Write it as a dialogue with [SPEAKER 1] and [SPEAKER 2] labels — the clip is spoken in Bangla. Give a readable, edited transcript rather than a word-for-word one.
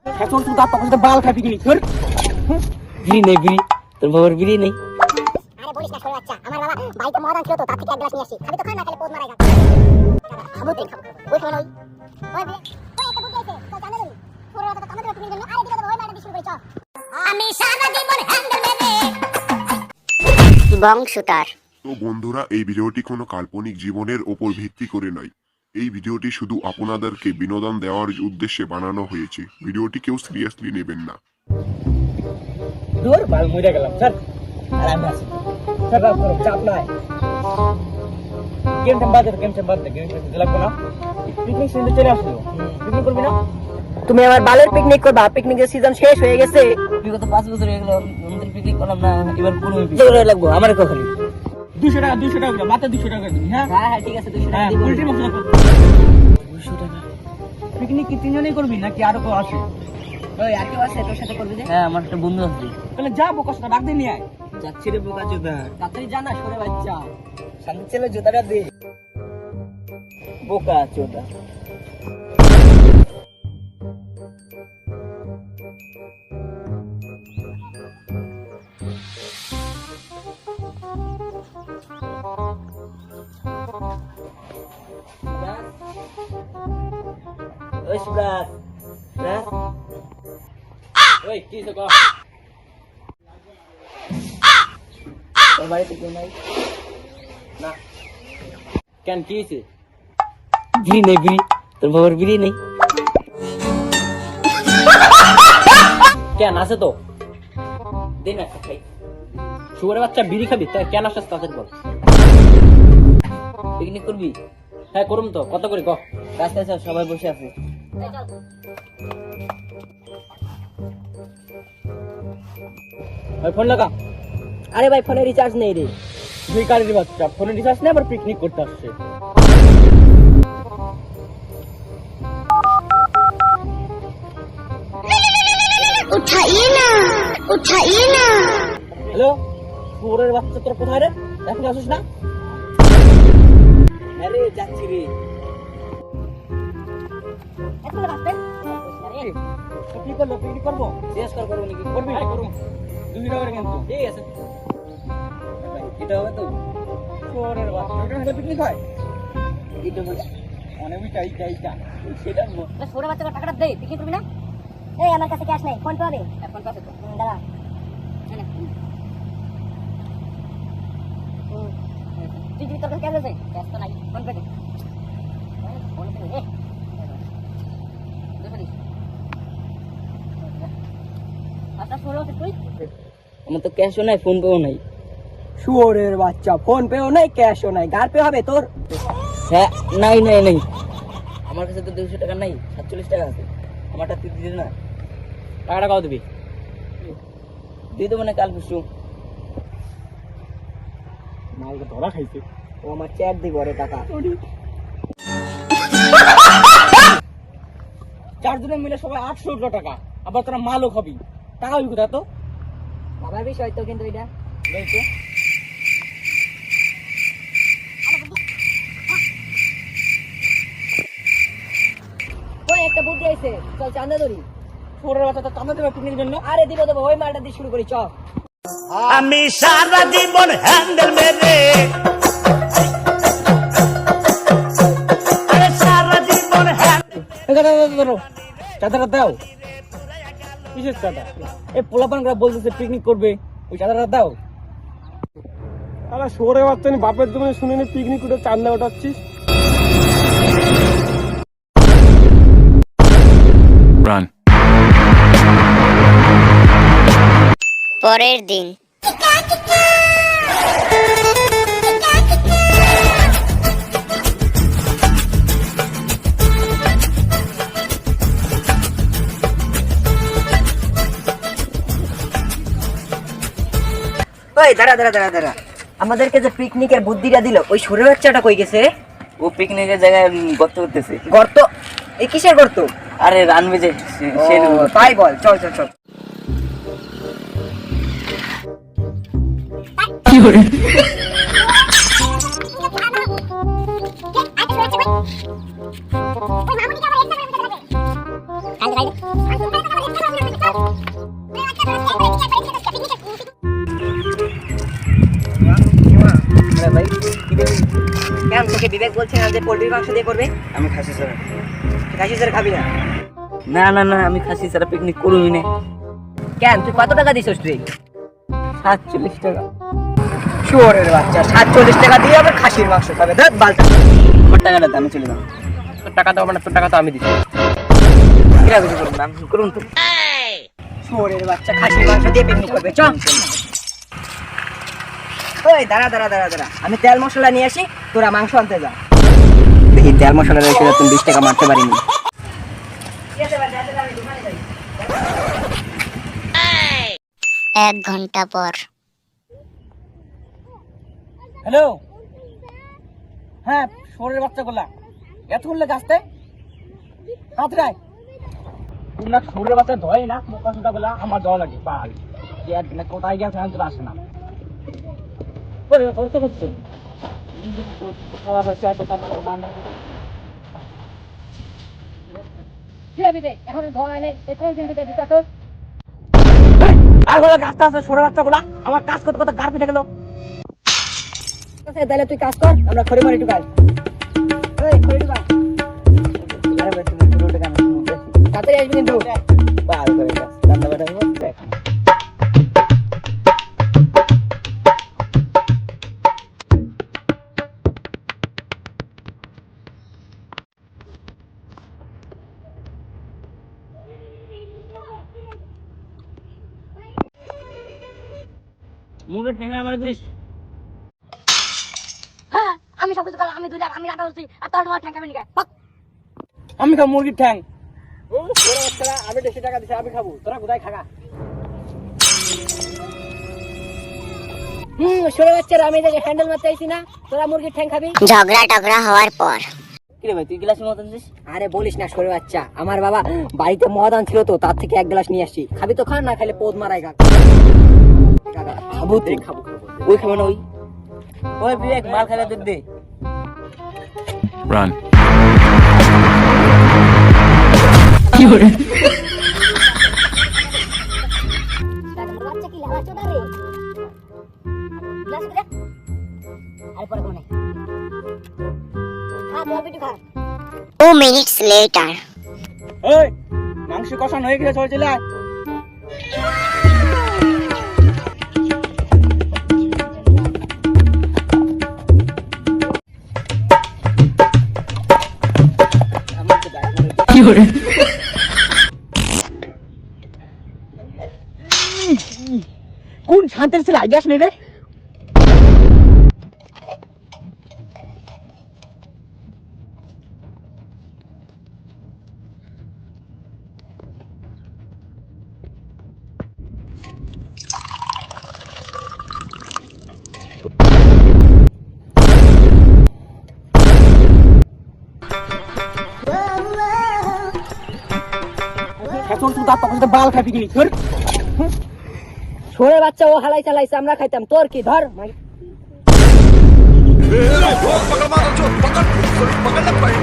[SPEAKER 1] এখন তুই দাঁত পাশে বাল খাবি কি তোর
[SPEAKER 2] বিড়ি নেই বিড়ি, তোর বাবার বিড়ি নেই।
[SPEAKER 3] আরে বলিস না ছোট বাচ্চা, আমার বাবা বাড়িতে মদ আনছিল তো, তার থেকে এক গ্লাস নিয়ে আসি। খাবি তো খা, না খেলে পোদ মারা যাবে। খাবো তুই খাবো। ওই খাবে না ওই একটা বুদ্ধি আছে, চল জানা দেবি। পুরো রাত তো আমাদের তুমি জন্য আরে দিকে ওই মারা দিছি শুরু করে চল। আমি সারা জীবন হ্যান্ডেল মেরে বংশতার।
[SPEAKER 4] তো বন্ধুরা, এই ভিডিওটি কোনো কাল্পনিক জীবনের ওপর ভিত্তি করে নয়। এই ভিডিওটি শুধু আপনাদেরকে বিনোদন দেওয়ার উদ্দেশ্যে বানানো হয়েছে। ভিডিওটি কেউ সিরিয়াসলি নেবেন না।
[SPEAKER 1] দূর বাল মরে গেলাম স্যার। আর আমি আছি স্যার, রাত করো, চাপ নাই। গেম বাদ দে, গেম খেলতে লাগবো না। পিকনিক সিজনে চলে আসলো, পিকনিক করবি না?
[SPEAKER 2] তুমি আমার বালের পিকনিক করবা? পিকনিকের সিজন শেষ হয়ে গেছে। বিগত 5 বছর হয়ে গেল আমাদের পিকনিক করলাম না, এবার পুরো পিকনিক লাগবো আমার খালি
[SPEAKER 1] 200 টাকা করে মাত্র 200 টাকা দিবি। হ্যাঁ
[SPEAKER 2] হ্যাঁ ঠিক আছে, 200 টাকা দিব।
[SPEAKER 1] পোল্ট্রি মশলা 200 টাকা। পিকনিক কি তিনজনেই করবি নাকি আরো কেউ আসে?
[SPEAKER 2] ওই আর কেউ আছে তোর সাথে করবি যে? হ্যাঁ আমার একটা বন্ধু আছে।
[SPEAKER 1] তাহলে যা বোকাসটা ডাক দিয়ে নিয়ে আয়।
[SPEAKER 2] যাচ্ছি রে বোকা চোদা, তাড়াতাড়ি জানা সরে বাচ্চা, শান্তি ছেলে জুতাটা দে বোকা চোদা। ওই সুরাজ, হ্যাঁ
[SPEAKER 1] ওই কি সে কর?
[SPEAKER 2] তোর বাড়িতে কেউ নাই?
[SPEAKER 1] না কেন কি হইছে?
[SPEAKER 2] বিড়ি নেই বিড়ি, তোর বাবার বিড়ি নেই।
[SPEAKER 1] কেন আছে তো?
[SPEAKER 2] দে না খাই।
[SPEAKER 1] শুয়ারের বাচ্চা বিড়ি খাবি? তাই কেন আসছিস তাদের বল।
[SPEAKER 2] পিকনিক করবি?
[SPEAKER 1] হ্যাঁ করুম তো, কত করে কহ।
[SPEAKER 2] রাস্তায় চল, সবাই বসে আছে।
[SPEAKER 1] ওই ফোন লাগা।
[SPEAKER 2] আরে ভাই ফোনে রিচার্জ নেই রে।
[SPEAKER 1] ভিখারির বাচ্চা, ফোনে রিচার্জ নেই আবার পিকনিক করতে আসছে।
[SPEAKER 3] उठाइए ना, उठाइए ना।
[SPEAKER 1] হ্যালো, শুয়ারের বাচ্চা তোর কোথায় রে? এখন আসিস না?
[SPEAKER 2] আরে যাচ্ছি রে।
[SPEAKER 3] এখন বাসতে
[SPEAKER 1] কি করলো? পিকনিক করবো?
[SPEAKER 2] শেষ করবো নাকি?
[SPEAKER 1] করবি? হ্যাঁ করুম। 2 টাকা করে কিন্তু।
[SPEAKER 2] ঠিক আছে, এটা হবে তো?
[SPEAKER 1] শুয়ারের বাচ্চা, এটা হলে পিকনিক হয়?
[SPEAKER 2] এটা বলে
[SPEAKER 1] অনেক চাই
[SPEAKER 2] সেটা
[SPEAKER 3] ছোট বাচ্চাকে টাকাটা দে, পিকনিক করবি না? এই আমার কাছে ক্যাশ নাই, ফোন পে হবে?
[SPEAKER 2] এখন কাছে তো
[SPEAKER 3] দাদা তুই যদি তোর কাছে ক্যাশ আছে, ক্যাশ তো নাই, ফোন পে দে। ফোন পে দে। আচ্ছা ষোলো তুই
[SPEAKER 2] আমার তো ক্যাশও নাই, ফোন পেও নাই।
[SPEAKER 1] শুয়ারের বাচ্চা, ফোন পেও নাই, ক্যাশও নাই, গার পে হবে তোর?
[SPEAKER 2] হ্যাঁ নাই নাই নাই, আমার কাছে তো 200 টাকা নাই, 47 টাকা আছে। আমারটা তুই দিবি না?
[SPEAKER 1] টাকাটা কত দিবি?
[SPEAKER 2] দিয়ে দেবো না কাল পরশু।
[SPEAKER 1] মালটা ধরা খাইছে।
[SPEAKER 2] ও আমার চ্যাট দিব রে টাকা।
[SPEAKER 1] 4 জনে মিলে সবাই 800 টাকা, আবার তোরা মালও খাবি। টাকা হইব কোথায় তো?
[SPEAKER 2] বাবার বিষয় তো কিন্তু এটা
[SPEAKER 1] দেখছো
[SPEAKER 2] ওই একটা বুদ্ধি আইছে, চল চান্দা ধরি।
[SPEAKER 1] শুয়ারের বাচ্চা তো চাঁদা দেবে পিকনিকের জন্য।
[SPEAKER 2] আরে দিব দেবো, ওই মালটা দিয়ে শুরু করি চ।
[SPEAKER 5] আমি সারা জীবন হ্যান্ডেল মেরে সারা জীবন
[SPEAKER 1] ধরো চাঁদাটা দাও। কিসের চাঁদা? এই পোলাপানরা বলতেছে পিকনিক করবে, ওই চাঁদাটা দাও।
[SPEAKER 6] আরে শোরে বাচ্চা, বাপের দোকানে শুনে নি পিকনিক করে চান্দা ওঠাচ্ছিস।
[SPEAKER 3] পরের দিন
[SPEAKER 2] ওই দাঁড়া দাঁড়া দাঁড়া দাঁড়া, আমাদেরকে যে পিকনিকের বুদ্ধিটা দিল, ওই সরে বাচ্চাটা কই গেছে? ও পিকনিকের জায়গায় গর্ত করতেছে। গর্ত? এই কিসের গর্ত? আরে রানবে যে তাই বল, চল চল চল। কি করে
[SPEAKER 3] ওই মামুনি কে আবার একটা করে দিতে হবে। কাল
[SPEAKER 2] আরে ভাই কি রে? কেন তোকে বিবেক বলছে না যে পোল্ট্রির মাংস দিয়ে করবে?
[SPEAKER 1] আমি খাসি ছাড়া
[SPEAKER 2] খাসি ছাড়া খাবি না?
[SPEAKER 1] না না না আমি খাসি ছাড়া পিকনিক করবই না।
[SPEAKER 2] কেন তুই কত টাকা দিছিস তুই?
[SPEAKER 1] 47 টাকা।
[SPEAKER 2] শুয়োরের বাচ্চা 47 টাকা দিয়ে আবার খাসির মাংস খাবে। ধর বালটা।
[SPEAKER 1] আমার টাকাটা দাও, আমি চলে যাবো।
[SPEAKER 6] তোর টাকা দাও মানে তোর টাকা তো আমি দিচ্ছি।
[SPEAKER 2] কিরা কিছু করুন না, করুন তো। শুয়োরের বাচ্চা খাসির মাংস দিয়ে পিকনিক করবে। চল। ওই দাঁড়া দাঁড়া দাঁড়া দাঁড়া, আমি তেল মশলা নিয়ে আসি, তোরা মাংস আনতে যা।
[SPEAKER 1] দেখি তেল মশলা রেখে তুমি 20 টাকা মারতে পারিনি।
[SPEAKER 3] এক ঘন্টা পর।
[SPEAKER 1] হ্যালো, হ্যাঁ শোরের বাচ্চাগুলা এতক্ষণ লেগে আসতে হাতরায় তোমরা শোরের বাচ্চা ধয় না, মোকা সোটা গুলা আমার দেওয়া লাগে পাল যে একদিন কোথায় গেছে আনতে আসে না। গাছটা আছে শোরের বাচ্চাগুলা আমার কাজ করতে করতে গাড় পিঠে গেল।
[SPEAKER 2] তাহলে তুই কাজ কর, আমরা খড়ি মারি ঢুকাই। এই খড়ি ঢুকাই। তাড়াতাড়ি আসবি কিন্তু।
[SPEAKER 1] পাল করে গাছ দান্দা বাটা দেখ। মুখে ঠেঙে আমার দিস।
[SPEAKER 3] আমি সব কিছু করলাম, আমি দুইটা আমি রান্না করছি আর তোর তোমার ঠ্যাঙ্কা মিনিকা
[SPEAKER 1] আমি খাবো মুরগির ঠ্যাং।
[SPEAKER 6] আমি 100 টাকা দিছি, আমি খাবো। তোরা কোথায় খাগা?
[SPEAKER 2] শুনে বাচ্চারা আমি দেখে হ্যান্ডেল মারতে আইছি না, তোরা মুরগির ঠ্যাং খাবি।
[SPEAKER 3] ঝগড়া টগড়া হওয়ার পর
[SPEAKER 1] কিরে ভাই তুই গ্লাসের মতন দিস?
[SPEAKER 2] আরে বলিস না সরে বাচ্চা, আমার বাবা বাড়িতে মদ আনছিল তো তার থেকে 1 গ্লাস নিয়ে আসছি। খাবি তো খা, না খাইলে পোদ মারাই গা।
[SPEAKER 1] খাবো তুই খাবো খাবো ওই খাবো না ওই ওই বিবেক মাল খাইলে দুধ দে।
[SPEAKER 7] Run.
[SPEAKER 3] বাচ্চা কি লালা চোদা রে গ্লাস দে আর পরে কোনে খা তো বিটু খা 2 minutes later
[SPEAKER 1] ওই মাংস কষানো হয়ে গেছে, চল চলে আয়। কোন শান্তির ছেলে আইডিয়াস নেই রে? এখন তুই দাঁত পাকাতে বাল খাবি কি?
[SPEAKER 2] সরে বাচ্চা ও হালাই চালাইছে, আমরা খাইতাম। তোর কি? ধর
[SPEAKER 5] पकड़ मारो जो पकड़ पकड़ पकड़